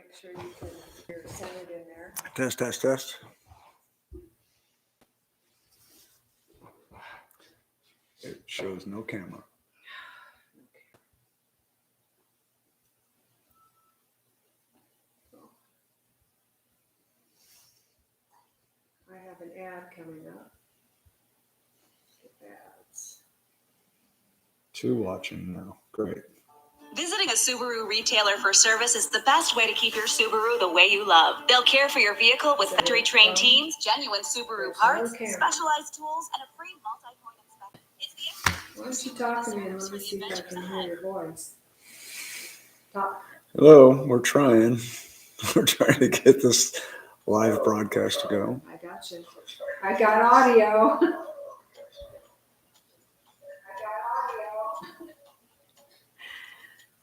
make sure you can hear centered in there. Test, test, test. It shows no camera. I have an ad coming up. Ads. 2 watching now. Great. Visiting a Subaru retailer for service is the best way to keep your Subaru the way you love. They'll care for your vehicle with factory-trained teams, genuine Subaru parts, specialized tools, and a free multi-point inspection. Why don't you talk to me and let me see if I can hear your voice. Talk. Hello, we're trying. We're trying to get this live broadcast to go. I got you. I got audio.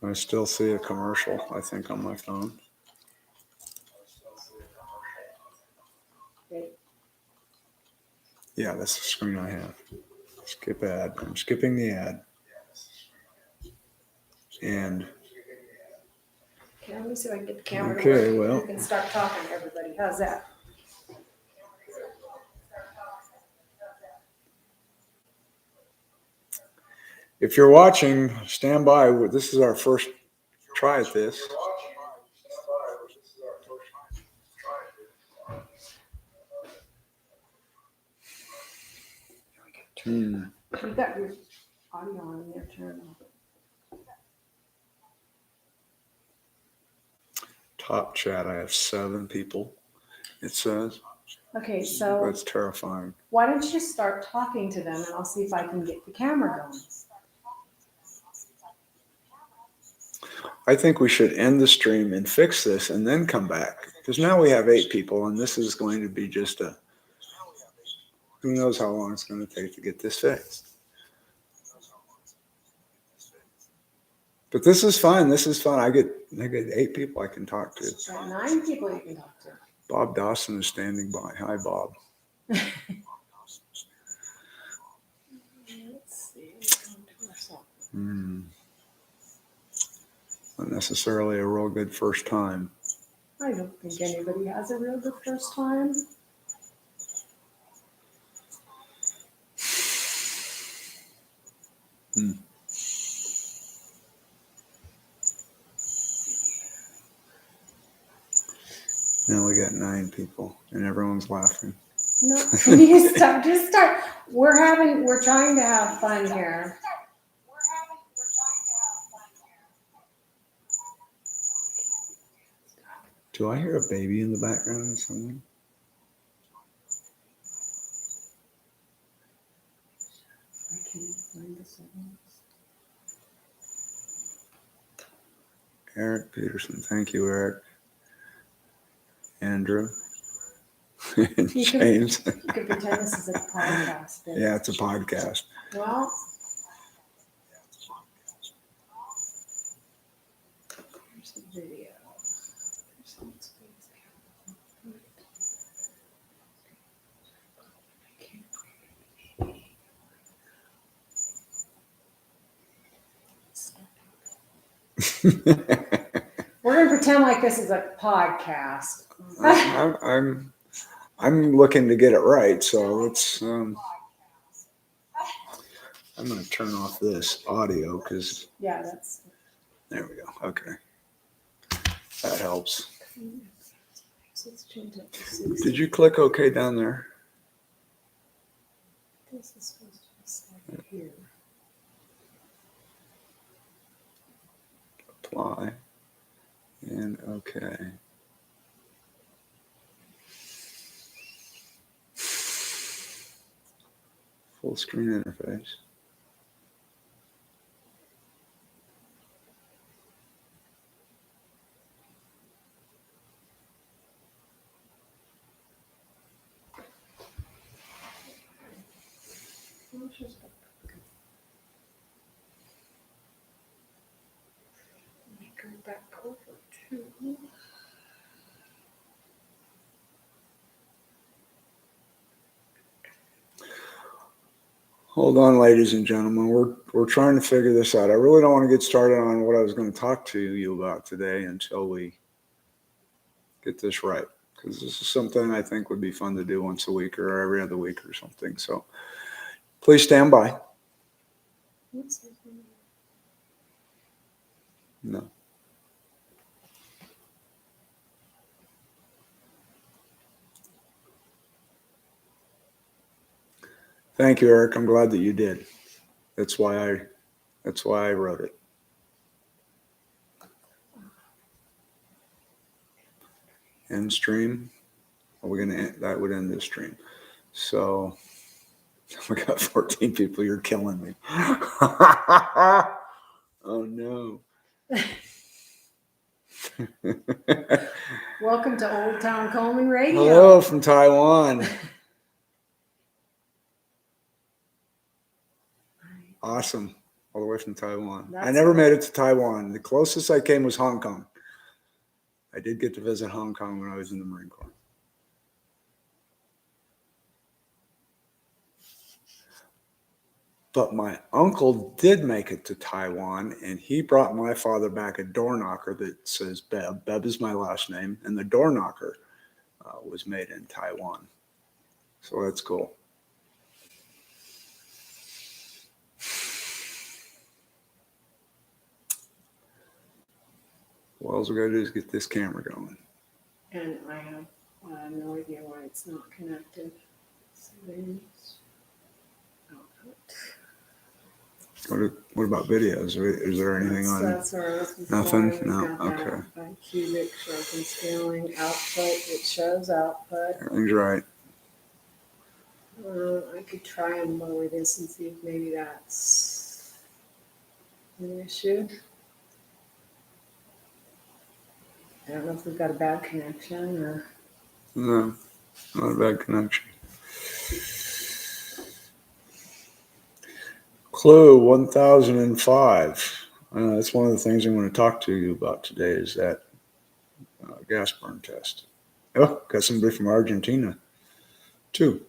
I still see a commercial, I think, on my phone. Okay. Yeah, that's the screen I have. Skip ad. I'm skipping the ad. And Okay, let me see if I can get the camera Okay, to work. well. You can start talking to everybody. How's that? if you're watching, stand by. This is our first try at this. You got your audio on there, turn on. Top chat, I have 7 people, it says. Okay, so That's terrifying. why don't you start talking to them and I'll see if I can get the camera going. I think we should end the stream and fix this and then come back. Because now we have 8 people and this is going to be just a, who knows how long it's going to take to get this fixed. But this is fun. This is fun. I get 8 people I can talk to. Got 9 people you can talk to. Bob Dawson is standing by. Hi, Bob. Let's see. Not necessarily a real good first time. I don't think anybody has a real good first time. Now we got 9 people and everyone's laughing. No, you stop. Just start. We're trying to have fun here. Do I hear a baby in the background or something? I can't find the settings. Eric Peterson. Thank you, Eric. Andrew. And James. You could pretend this is a podcast. But Yeah, it's a podcast. well, here's the video. We're gonna pretend like this is a podcast. I'm looking to get it right, so it's I'm going to turn off this audio because Yeah, that's. there we go. Okay, that helps. Let's change it to 60. Did you click OK down there? This is supposed to be set here. Apply and OK. Full screen interface. Let me go back over to. Hold on, ladies and gentlemen. We're trying to figure this out. I really don't want to get started on what I was going to talk to you about today until we get this right, because this is something I think would be fun to do once a week or every other week or something. So please stand by. No. Thank you, Eric. I'm glad that you did. That's why I wrote it. End stream. Are we gonna end? That would end this stream. So we got 14 people. You're killing me. Oh no. Welcome to Old Town Coleman Radio. Hello from Taiwan. Awesome. All the way from Taiwan. I never made it to Taiwan. The closest I came was Hong Kong. I did get to visit Hong Kong when I was in the Marine Corps. But my uncle did make it to Taiwan, and he brought my father back a door knocker that says Beb. Beb is my last name, and the door knocker was made in Taiwan. So that's cool. What else we gotta do is get this camera going. And I have no idea why it's not connected. Settings. What about videos? Is there anything on? That's where I was before. Nothing? No. Okay. By cubic, sharpen scaling, output. It shows output. Everything's right. I could try and lower this and see if maybe that's an issue. I don't know if we've got a bad connection or. No, not a bad connection. Clue 1005. That's one of the things I'm going to talk to you about today is that gas burn test. Oh, got somebody from Argentina too.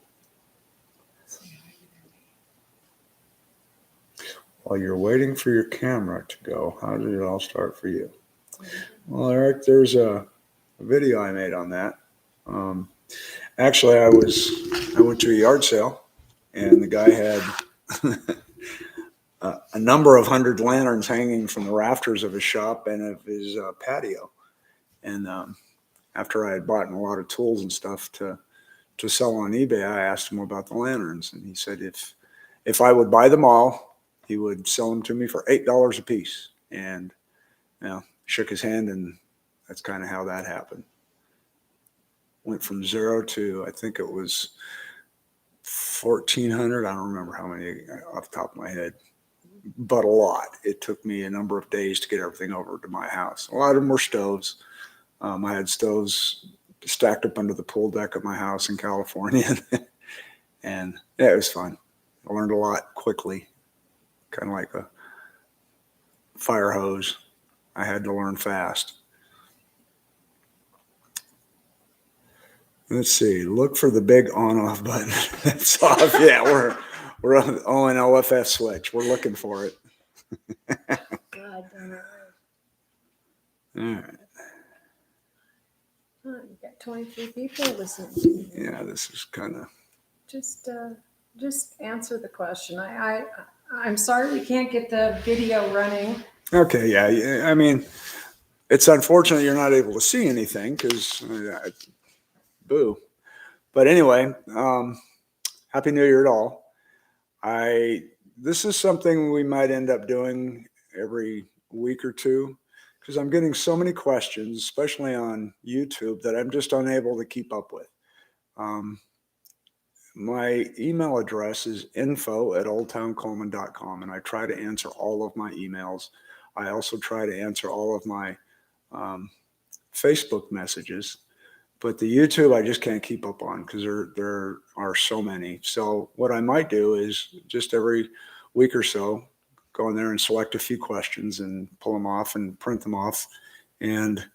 While you're waiting for your camera to go, how did it all start for you? Well, Eric, there's a video I made on that. Actually, I went to a yard sale, and the guy had a number of 100 lanterns hanging from the rafters of his shop and of his patio. And after I had bought a lot of tools and stuff to sell on eBay, I asked him about the lanterns, and he said if I would buy them all, he would sell them to me for $8 a piece. And shook his hand, and that's kind of how that happened. Went from 0 to, I think it was 1,400. I don't remember how many off the top of my head, but a lot. It took me a number of days to get everything over to my house. A lot of them were stoves. I had stoves stacked up under the pool deck at my house in California. And yeah, it was fun. I learned a lot quickly, kind of like a fire hose. I had to learn fast. Let's see. Look for the big on-off button. That's off. Yeah, we're on the ONLFF switch. We're looking for it. God damn it. All right. Oh, you got 23 people listening to you. Yeah, this is kind of. Just answer the question. I'm sorry we can't get the video running. Okay, yeah. I mean, it's unfortunate you're not able to see anything because, boo. But anyway, Happy New Year to all. This is something we might end up doing every week or two because I'm getting so many questions, especially on YouTube, that I'm just unable to keep up with. My email address is info@oldtowncoleman.com, and I try to answer all of my emails. I also try to answer all of my Facebook messages, but the YouTube I just can't keep up on because there are so many. So what I might do is just every week or so go in there and select a few questions and pull them off and print them off and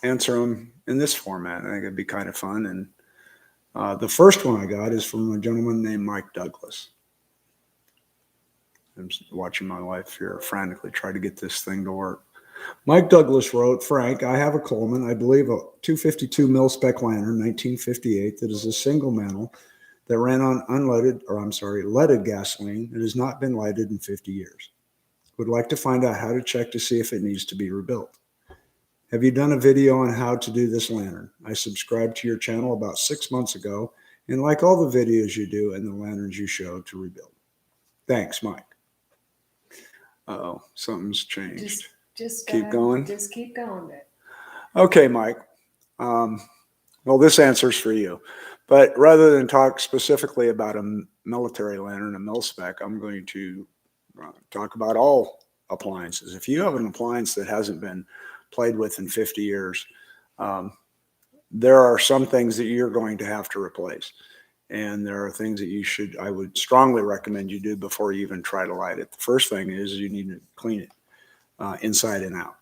answer them in this format. I think it'd be kind of fun. And the first one I got is from a gentleman named Mike Douglas. I'm watching my wife here frantically try to get this thing to work. Mike Douglas wrote, Frank, I have a Coleman, I believe a 252 Milspec Lantern, 1958, that is a single mantle that ran on leaded gasoline. It has not been lighted in 50 years. Would like to find out how to check to see if it needs to be rebuilt. Have you done a video on how to do this lantern? I subscribed to your channel about 6 months ago and like all the videos you do and the lanterns you show to rebuild. Thanks, Mike. Uh-oh, something's changed. Just keep going. Just keep going. Okay, Mike. Well, this answer's for you. But rather than talk specifically about a military lantern, a mil-spec, I'm going to talk about all appliances. If you have an appliance that hasn't been played with in 50 years, there are some things that you're going to have to replace. And there are things that I would strongly recommend you do before you even try to light it. The first thing is you need to clean it inside and out.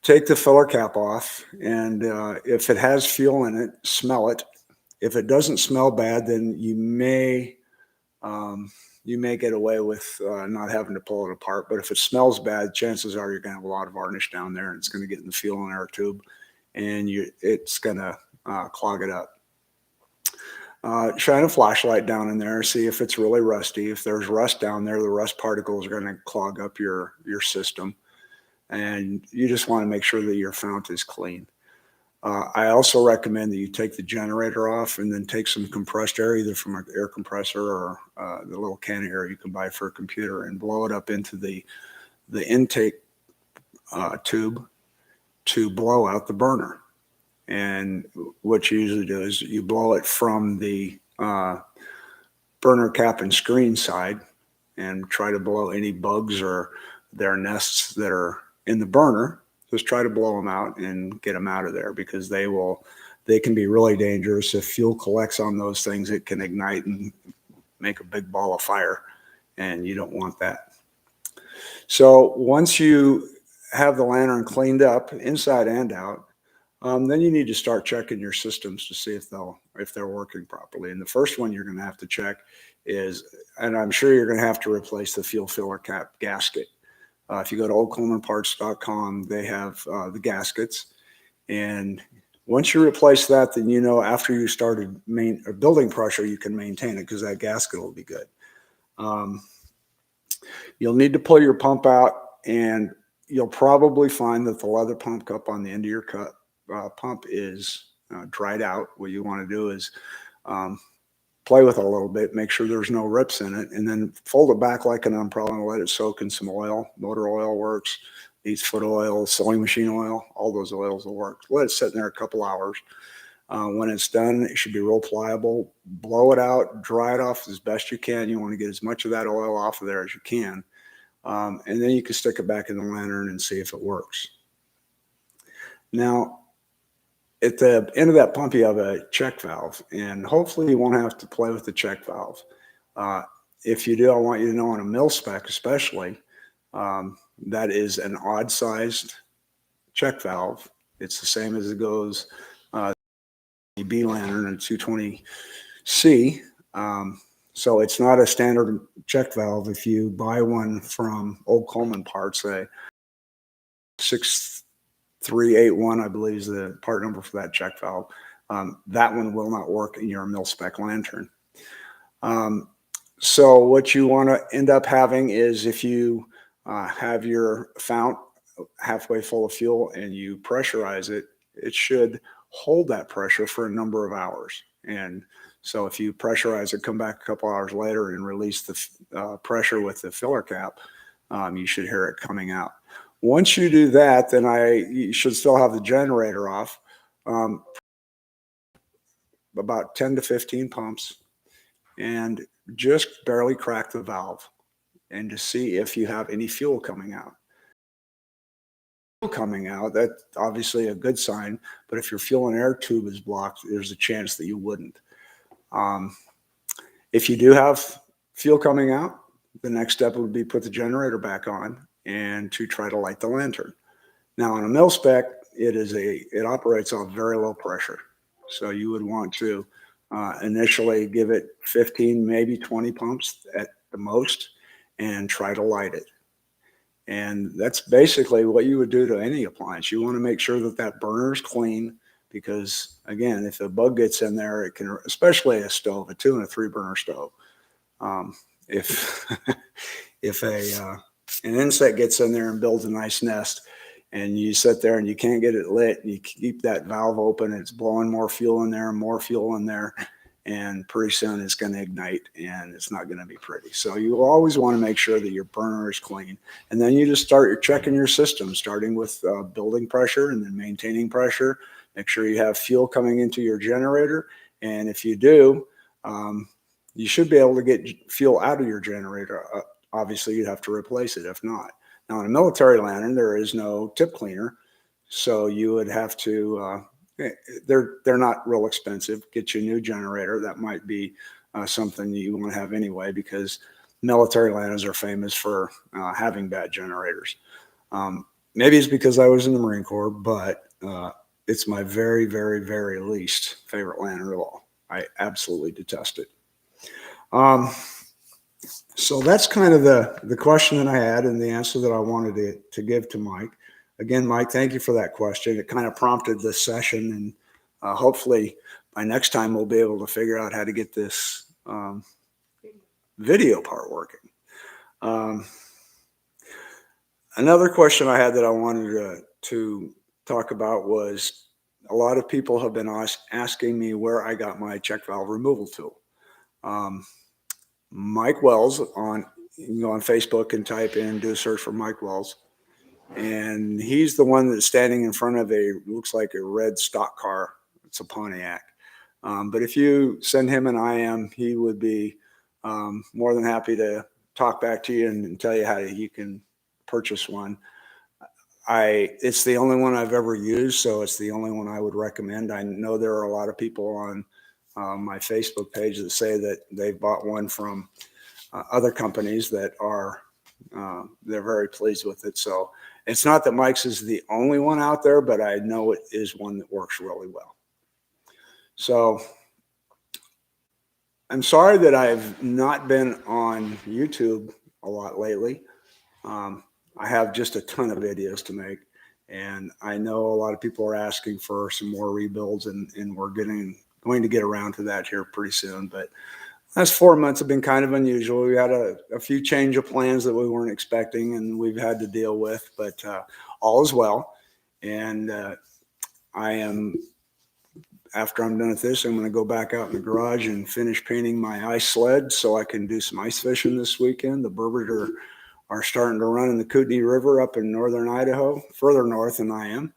Take the filler cap off, and if it has fuel in it, smell it. If it doesn't smell bad, then you may get away with not having to pull it apart. But if it smells bad, chances are you're going to have a lot of varnish down there, and it's going to get in the fuel and air tube, and it's going to clog it up. Shine a flashlight down in there, see if it's really rusty. If there's rust down there, the rust particles are going to clog up your system. And you just want to make sure that your fount is clean. I also recommend that you take the generator off and then take some compressed air, either from an air compressor or the little can of air you can buy for a computer, and blow it up into the intake tube to blow out the burner. And what you usually do is you blow it from the burner cap and screen side and try to blow any bugs or their nests that are in the burner. Just try to blow them out and get them out of there, because they can be really dangerous. If fuel collects on those things, it can ignite and make a big ball of fire, and you don't want that. So once you have the lantern cleaned up inside and out, then you need to start checking your systems to see if they're working properly. And the first one you're going to have to check is, and I'm sure you're going to have to replace the fuel filler cap gasket. If you go to oldcolemanparts.com, they have the gaskets. And once you replace that, then you know after you started building pressure, you can maintain it, because that gasket will be good. You'll need to pull your pump out, and you'll probably find that the leather pump cup on the end of your pump is dried out. What you want to do is play with it a little bit, make sure there's no rips in it, and then fold it back like an umbrella and let it soak in some oil. Motor oil works, needs foot oil, sewing machine oil, all those oils will work. Let it sit in there a couple hours. When it's done, it should be real pliable. Blow it out, dry it off as best you can. You want to get as much of that oil off of there as you can. And then you can stick it back in the lantern and see if it works. Now, at the end of that pump, you have a check valve, and hopefully you won't have to play with the check valve. If you do, I want you to know on a mil-spec especially, that is an odd-sized check valve. It's the same as it goes B lantern and 220C. So it's not a standard check valve. If you buy one from Old Coleman Parts, a 6381, I believe, is the part number for that check valve. That one will not work in your Milspec lantern. So what you want to end up having is, if you have your fount halfway full of fuel and you pressurize it, it should hold that pressure for a number of hours. And so if you pressurize it, come back a couple hours later and release the pressure with the filler cap, you should hear it coming out. Once you do that, then you should still have the generator off, about 10 to 15 pumps, and just barely crack the valve and to see if you have any fuel coming out. That's obviously a good sign, but if your fuel and air tube is blocked, there's a chance that you wouldn't. If you do have fuel coming out, the next step would be put the generator back on and to try to light the lantern. Now on a mil-spec, it operates on very low pressure. So you would want to initially give it 15, maybe 20 pumps at the most and try to light it. And that's basically what you would do to any appliance. You want to make sure that that burner is clean because, again, if a bug gets in there, it can, especially a stove, a 2 and a 3 burner stove. If if an insect gets in there and builds a nice nest, and you sit there and you can't get it lit, and you keep that valve open, it's blowing more fuel in there and more fuel in there, and pretty soon it's going to ignite and it's not going to be pretty. So you always want to make sure that your burner is clean. And then you just start checking your system, starting with building pressure and then maintaining pressure. Make sure you have fuel coming into your generator. And if you do, you should be able to get fuel out of your generator. Obviously, you'd have to replace it if not. Now, in a military lantern, there is no tip cleaner. So you would have to, they're not real expensive. Get you a new generator. That might be something you want to have anyway, because military lanterns are famous for having bad generators. Maybe it's because I was in the Marine Corps, but it's my very, very, very least favorite lantern at all. I absolutely detest it. So that's kind of the question that I had and the answer that I wanted to give to Mike. Again, Mike, thank you for that question. It kind of prompted this session, and hopefully by next time we'll be able to figure out how to get this video part working. Another question I had that I wanted to talk about was, a lot of people have been asking me where I got my check valve removal tool. Mike Wells, you can go on Facebook and type in, do a search for Mike Wells. And he's the one that's standing in front of looks like a red stock car. It's a Pontiac. But if you send him an IM, he would be more than happy to talk back to you and tell you how you can purchase one. It's the only one I've ever used, so it's the only one I would recommend. I know there are a lot of people on my Facebook page that say that they've bought one from other companies that are they're very pleased with it. So it's not that Mike's is the only one out there, but I know it is one that works really well. So I'm sorry that I've not been on YouTube a lot lately. I have just a ton of videos to make, and I know a lot of people are asking for some more rebuilds, and we're going to get around to that here pretty soon. But last 4 months have been kind of unusual. We had a few change of plans that we weren't expecting, and we've had to deal with, but all is well. And after I'm done with this, I'm going to go back out in the garage and finish painting my ice sled so I can do some ice fishing this weekend. The burbot are starting to run in the Kootenai River up in northern Idaho, further north than I am.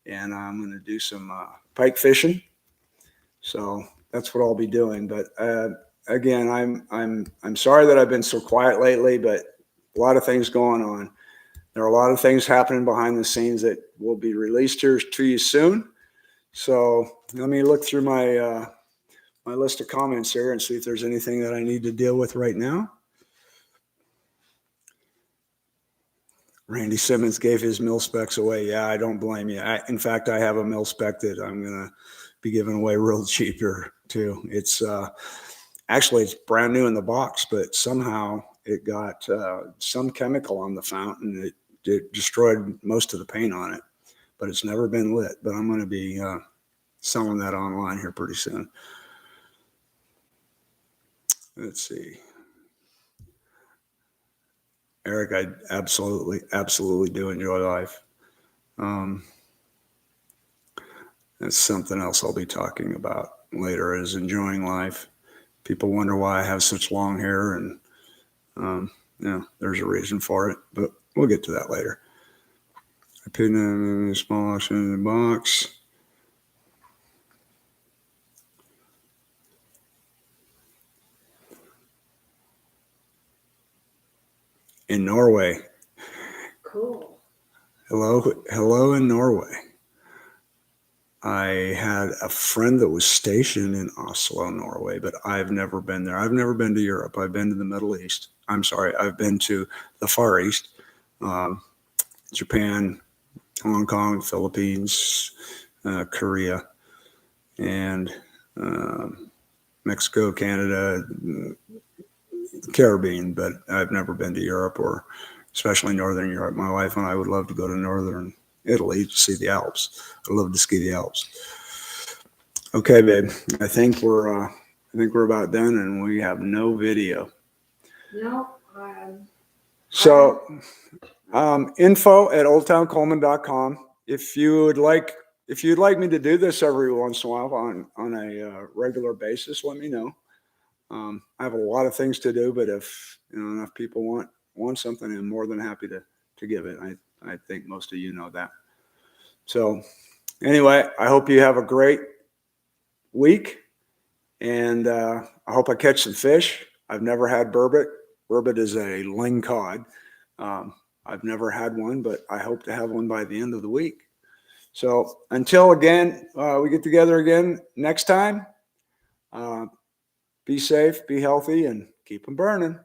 And I'm going to do some pike fishing. So that's what I'll be doing. But again, I'm sorry that I've been so quiet lately, but a lot of things going on. There are a lot of things happening behind the scenes that will be released here to you soon. So let me look through my my list of comments here and see if there's anything that I need to deal with right now. Randy Simmons gave his Milspecs away. Yeah, I don't blame you. In fact, I have a Milspec that I'm going to be giving away real cheap here too. It's actually, it's brand new in the box, but somehow it got some chemical on the fountain. It destroyed most of the paint on it, but it's never been lit. But I'm going to be selling that online here pretty soon. Let's see. Eric, I absolutely do enjoy life. That's something else I'll be talking about later, is enjoying life. People wonder why I have such long hair, and there's a reason for it, but we'll get to that later. I put in a small option in the box. In Norway. Cool. Hello in Norway. I had a friend that was stationed in Oslo, Norway, but I've never been there. I've never been to Europe. I've been to the Middle East. I've been to the Far East, Japan, Hong Kong, Philippines, Korea, and Mexico, Canada, Caribbean, but I've never been to Europe or especially Northern Europe. My wife and I would love to go to Northern Italy to see the Alps. I love to ski the Alps. Okay, babe. I think we're about done, and we have no video. No. So, info@oldtowncoleman.com. If you'd like me to do this every once in a while on a regular basis, let me know. I have a lot of things to do, but if enough people want something, I'm more than happy to give it. I think most of you know that. So anyway, I hope you have a great week, and I hope I catch some fish. I've never had burbot. Burbot is a ling cod. I've never had one, but I hope to have one by the end of the week. So until again, we get together again next time, be safe, be healthy, and keep them burning.